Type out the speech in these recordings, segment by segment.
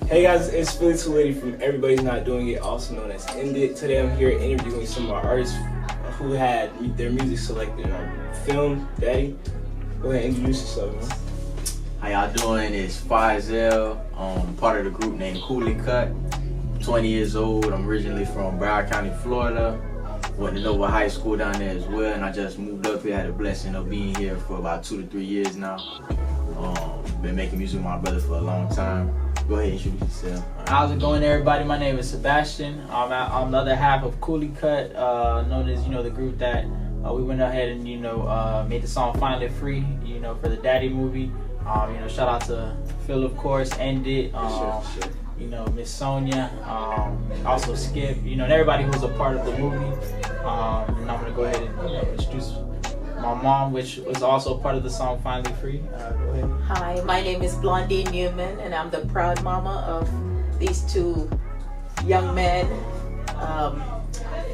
Hey guys, it's Philly Too Lady from Everybody's Not Doing It, also known as E.N.D. Today I'm here interviewing some of our artists who had their music selected in our film. Daddy, go ahead and introduce yourself, man. How y'all doing? It's Ismael, part of the group named Kooliekut. 20 years old. I'm originally from Broward County, Florida. Went to Nova High School down there as well, and I just moved up here. Had the blessing of being here for about 2 to 3 years now. Been making music with my brother for a long time. Go ahead and introduce yourself. How's it going, everybody? My name is Sebastian. I'm the other half of Kooliekut, known as the group that we went ahead and made the song "Finally Free," for the Daddy movie. Shout out to Phil, of course, E.N.D, Miss Sonia, also Skip, and everybody who was a part of the movie. And I'm gonna go ahead and introduce my mom, which was also part of the song "Finally Free." Go ahead. Hi, my name is Blondie Newman, and I'm the proud mama of these two young men.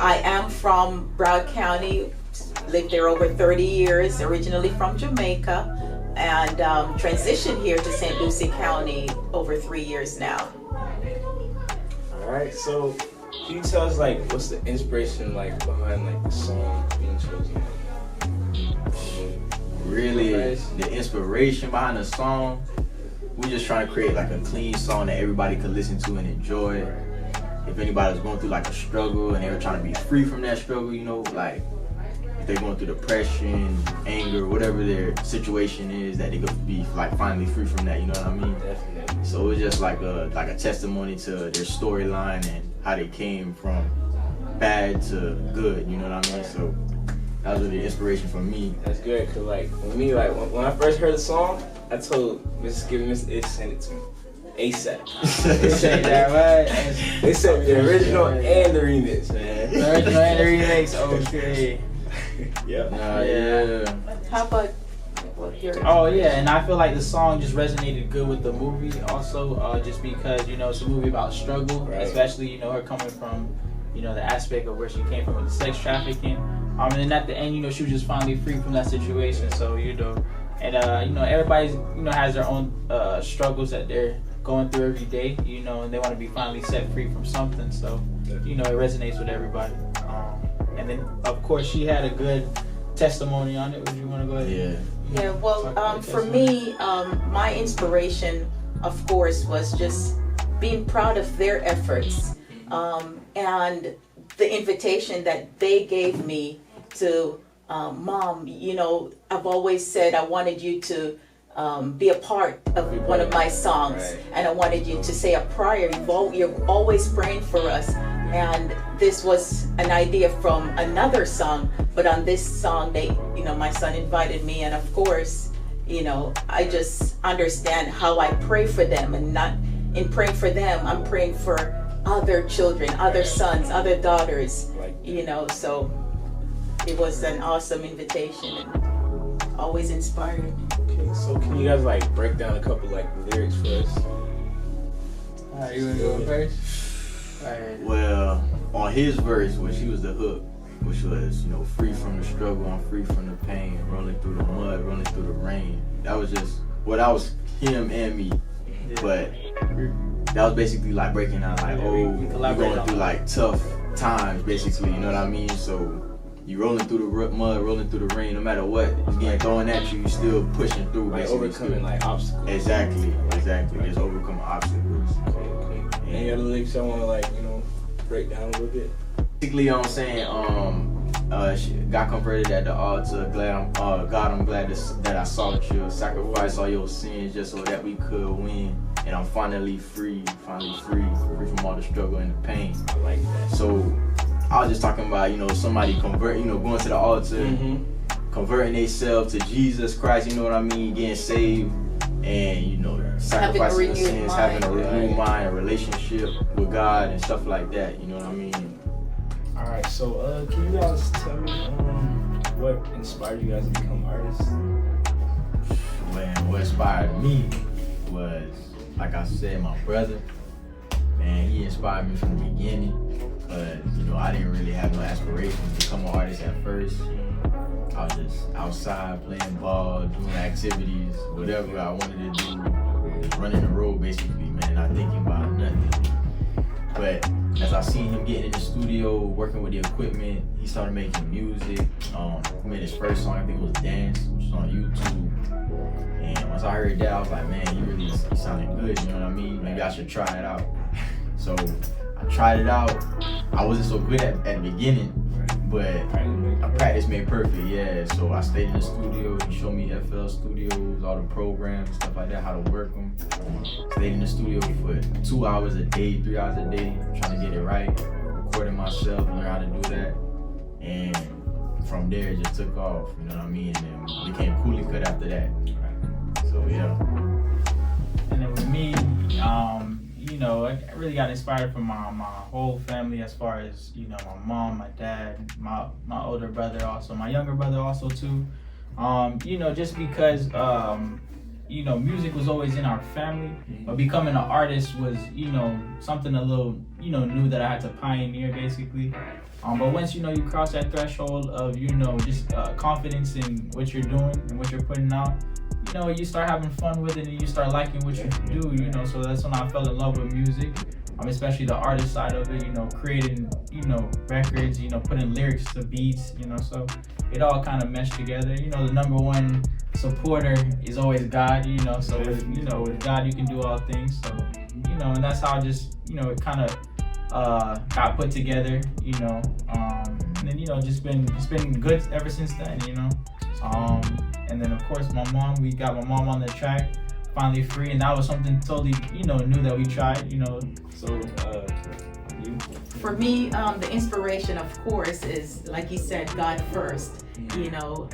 I am from Broward County, lived there over 30 years, originally from Jamaica, and transitioned here to St. Lucie County over 3 years now. All right, so can you tell us what's the inspiration behind the song being chosen? Really, the inspiration behind the song, we just trying to create a clean song that everybody could listen to and enjoy. If anybody was going through a struggle and they were trying to be free from that struggle, if they're going through depression, anger, whatever their situation is, that they could be finally free from that, you know what I mean? Definitely. So it's just like a testimony to their storyline and how they came from bad to good, you know what I mean? So that was really inspiration for me. That's good, cause for me, when I first heard the song, I told Mrs. Give Miss Itch send it to me ASAP. They say that right. They sent me the original and the remix, man. The original and the remix. Okay. Yep. Yeah. How about your... Oh yeah, and I feel like the song just resonated good with the movie also, just because it's a movie about struggle, right. Especially her coming from the aspect of where she came from with the sex trafficking. And then at the end, she was just finally free from that situation. So and everybody has their own struggles that they're going through every day, and they want to be finally set free from something. So it resonates with everybody. And then of course she had a good testimony on it. Would you want to go ahead? Yeah. Well, for me, my inspiration, of course, was just being proud of their efforts, and the invitation that they gave me to, Mom, I've always said I wanted you to be a part of one of my songs, right. And I wanted you to say a prayer. You're always praying for us, and this was an idea from another song, but on this song, my son invited me, and of course, I just understand how I pray for them, and not in praying for them, I'm praying for other children, other sons, other daughters, so it was an awesome invitation and always inspired. Okay, so can you guys break down a couple lyrics for us? Alright, you wanna go first? Alright. Well, on his verse, which he was the hook, which was, free from the struggle, I'm free from the pain, rolling through the mud, rolling through the rain. That was just, that was him and me. Yeah. But that was basically breaking down we you're going through tough times, basically, you know what I mean? So you rolling through the mud, rolling through the rain, no matter what is getting thrown at you, you still pushing through, basically. Overcoming obstacles. Exactly. Just overcoming obstacles. Okay. Any other lyrics y'all want to break down a little bit? Basically, I'm saying, she got converted at the altar. God, I'm glad that I sought you. Sacrifice all your sins just so that we could win. And I'm finally free from all the struggle and the pain. I like that. So I was just talking about, somebody going to the altar, converting themselves to Jesus Christ, you know what I mean, getting saved, and sacrificing their sins, having a renewed mind, a relationship with God and stuff like that, you know what I mean? All right, so can you guys tell me what inspired you guys to become artists? Man, what inspired me was, like I said, my brother. Man, he inspired me from the beginning, because I didn't really have no aspirations to become an artist at first. I was just outside playing ball, doing activities, whatever I wanted to do, running the road basically, man. not thinking about nothing. But as I seen him getting in the studio, working with the equipment, he started making music. He made his first song, I think it was Dance, which is on YouTube. And once I heard that, I was like, man, he sounded good, you know what I mean? Maybe I should try it out. So I tried it out. I wasn't so good at the beginning, but practice made perfect, yeah. So I stayed in the studio. He showed me FL Studios, all the programs, stuff like that, how to work them. Stayed in the studio for 2 hours a day, 3 hours a day, trying to get it right, recording myself, learn how to do that. And from there, it just took off, you know what I mean? And then became Kooliekut after that. So yeah. And then with me, you know, I really got inspired from my whole family, as far as, you know, my mom, my dad, my older brother, also my younger brother also too. You know, just because you know, music was always in our family, but becoming an artist was, you know, something a little, you know, new that I had to pioneer basically. But once, you know, you cross that threshold of, you know, just confidence in what you're doing and what you're putting out, you know, you start having fun with it and you start liking what you do, you know. So that's when I fell in love with music, especially the artist side of it, you know, creating, you know, records, you know, putting lyrics to beats, you know. So it all kind of meshed together. You know, the number one supporter is always God, you know. So with, you know, with God you can do all things. So, you know, and that's how just, you know, it kind of got put together, you know. And then, you know, it's been good ever since then, you know. And then of course we got my mom on the track, Finally Free, and that was something totally, you know, new that we tried, you know. So you? For me, the inspiration, of course, is, like you said, God first, you know,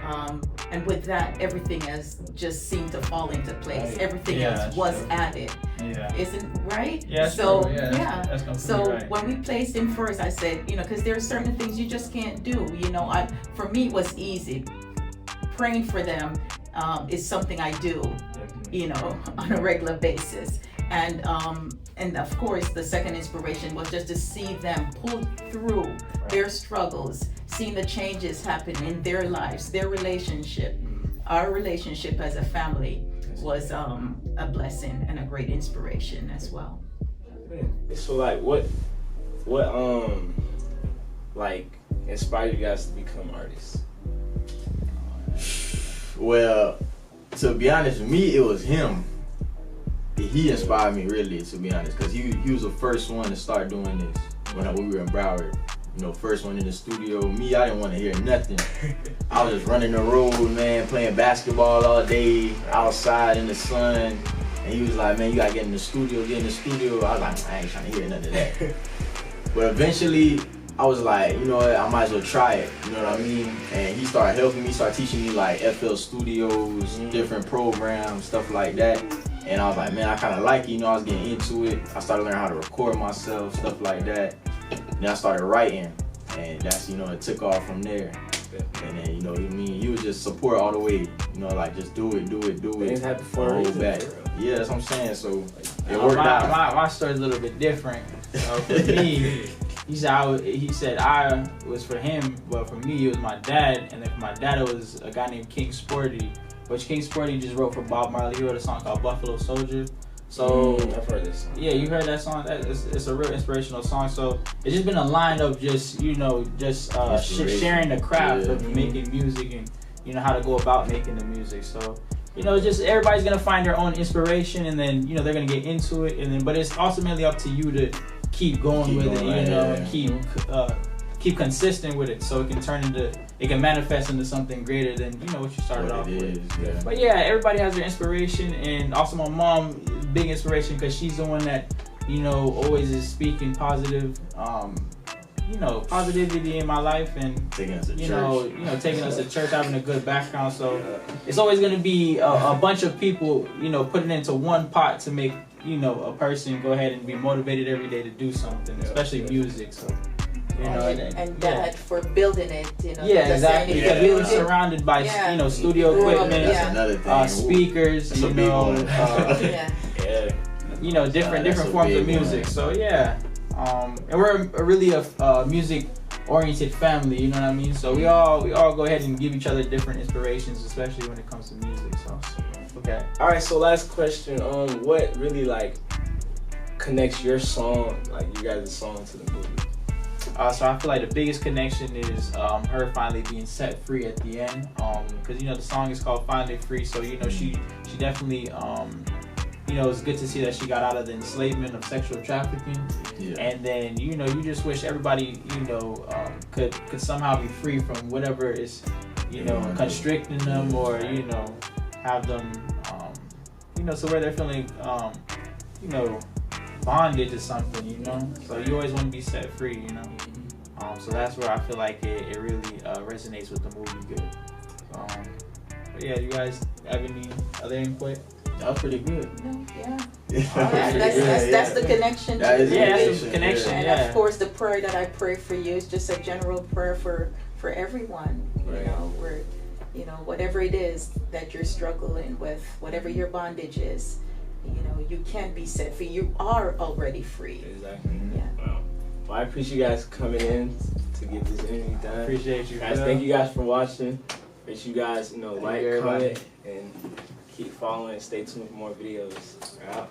and with that, everything else just seemed to fall into place. Everything else was added. Yeah. Isn't right? Yeah. So true. That's so right. when we placed him first, I said, you know, because there are certain things you just can't do. You know, for me it was easy. Praying for them is something I do, you know, on a regular basis. And of course, the second inspiration was just to see them pull through their struggles, seeing the changes happen in their lives, their relationship. Our relationship as a family was a blessing and a great inspiration as well. So like, what like inspired you guys to become artists? Well, to be honest with me, it was him. He inspired me, really, to be honest, because he was the first one to start doing this when we were in Broward. You know, first one in the studio. Me, I didn't want to hear nothing. I was just running the road, man, playing basketball all day, outside in the sun. And he was like, man, you gotta get in the studio, get in the studio. I was like, I ain't trying to hear none of that. But eventually, I was like, you know what, I might as well try it, you know what I mean? And he started helping me, started teaching me like FL Studios, different programs, stuff like that. And I was like, man, I kind of like it, you know, I was getting into it. I started learning how to record myself, stuff like that. Then I started writing, and that's, you know, it took off from there. And then, you know, I mean, he was just support all the way, you know, like just do it. Things happen for a hold reason. back. Yeah, that's what I'm saying, so it worked out. My story's a little bit different. For me, he said I was for him, but for me it was my dad, and then for my dad it was a guy named King Sporty, which King Sporty just wrote for Bob Marley. He wrote a song called Buffalo Soldier. So I've heard this song. Yeah, you heard that song? It's a real inspirational song. So it's just been a line of just, you know, just sharing the craft of making music and, you know, how to go about making the music. So, you know, just everybody's gonna find their own inspiration, and then, you know, they're gonna get into it, and then, but it's ultimately up to you to keep going with it, you know, and keep consistent with it, so it can manifest into something greater than, you know, what you started off with. Yeah. But yeah, everybody has their inspiration, and also my mom, big inspiration, because she's the one that, you know, always is speaking positive, you know, positivity in my life, and taking us to you church. know, taking us to church, having a good background. So it's always going to be a bunch of people, you know, putting into one pot to make, you know, a person go ahead and be motivated every day to do something, especially music. So, you know, and Dad for building it, you know. Yeah, exactly. Because we were surrounded by, you know, studio equipment, That's another thing. speakers, That's you a big know, one. you know, different forms of music. So yeah, and we're really a music oriented family, you know what I mean? So we all go ahead and give each other different inspirations, especially when it comes to music. So okay. All right, so last question. What really like connects your song, like you guys' song, to the movie? So I feel like the biggest connection is her finally being set free at the end. Because the song is called "Finally Free," so she definitely it's good to see that she got out of the enslavement of sexual trafficking. Yeah. And then you just wish everybody could somehow be free from whatever is constricting them, or have them so where they're feeling bonded to something, so you always want to be set free, so that's where I feel like it really resonates with the movie good. But yeah, you guys have any other input? That was pretty good. No, yeah. Yeah, That's the connection. That is That's the the connection. And Yeah. of course, the prayer that I pray for you is just a general prayer for everyone. Right. Where, whatever it is that you're struggling with, whatever your bondage is, you can be set free. You are already free. Exactly. Yeah. Wow. Well, I appreciate you guys coming in to get this interview done. Appreciate you, Guys, Phil. thank you guys for watching. Make sure you guys, like, you, everybody. comment, and keep following and stay tuned for more videos. We're out.